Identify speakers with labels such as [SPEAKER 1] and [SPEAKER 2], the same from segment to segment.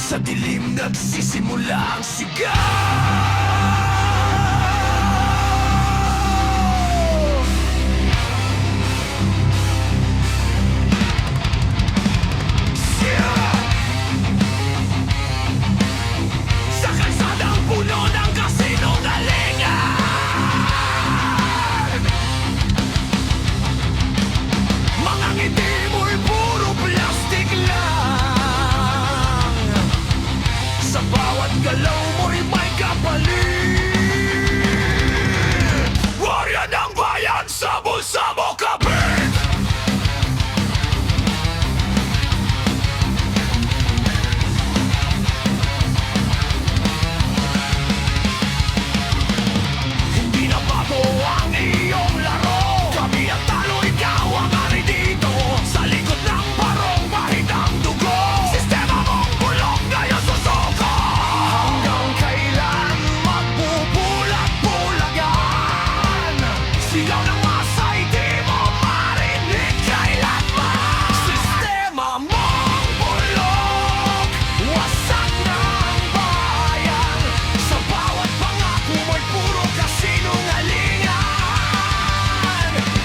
[SPEAKER 1] Sa dilim nagsisimula ang sigaw. Sa kalsadang puno ng kasinungalingan, mga ngiti mo'y puro plastic lang. Sa bawat galaw mo'y may kapalit. Warya ng bayan, sabo-sabo kapit. Hindi na bago ang iyong laro. Kami ang talo, ikaw ang ari dito. Sa likod ng parong bahid ang dugo. Sistema mong bulok ngayon susuko. Hanggang kailan magbubulag-bulagan? Sigaw ng masay, di mo marinig kailanman. Sistema mong bulok, wasak ng bayan. Sa bawat pangako mo'y puro kasinungalingan.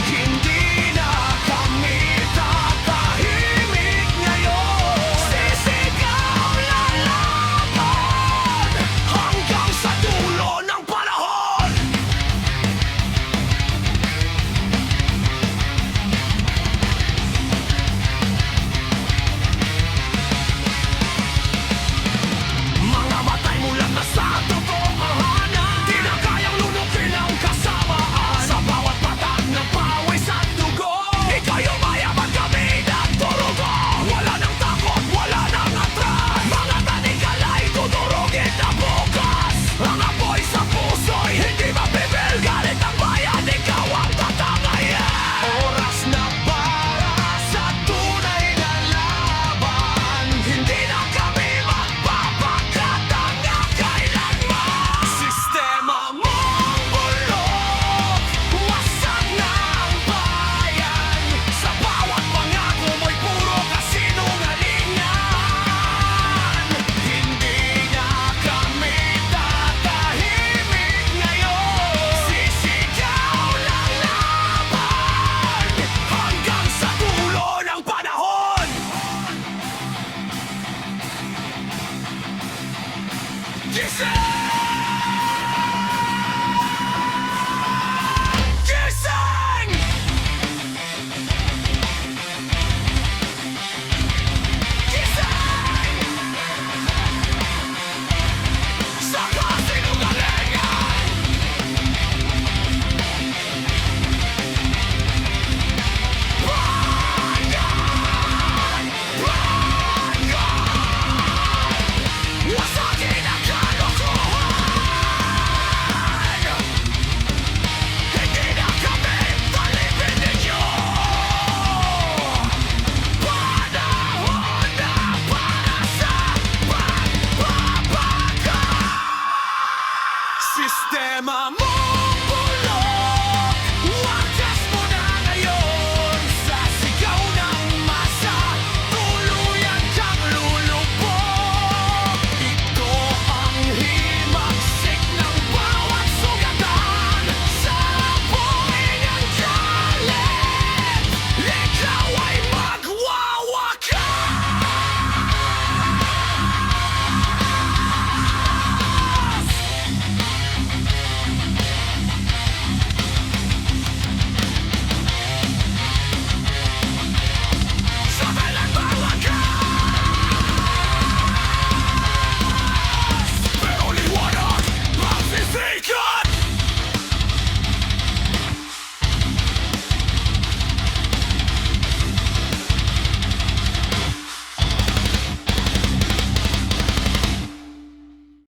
[SPEAKER 1] Hindi na kami tatahimik ngayon. Sisigaw lalaban hanggang sa dulo ng panahon. Mga matay mulat na sa totohanan. Di na kayang lunukin ang kasamaan. Sa bawat patag ng pawis at dugo, ikaw yung mayaman, kami nagturugo. Wala nang takot, wala nang atras. Mga tanikala itudurugin na bukas. Ang apoy sa puso'y hindi mapipil. Galit ang bayan, ikaw ang tatangayan. Oras na para sa tunay na laban. Hindi na kami magpapakatanga kailanman. Sistema mong bulok, wasak ng bayan. Sa bawat pangako mo'y puro kasinungalingan. Hindi na kami tatahimik ngayon. Sisigaw lalaban hanggang sa dulo ng panahon. Gising! Gising! Gising! Sa kasinungalingan! Wasakin ang kalokohan! Hindi na kami talipin ninyo! Panahon na para sa pagbabago! Sistema mo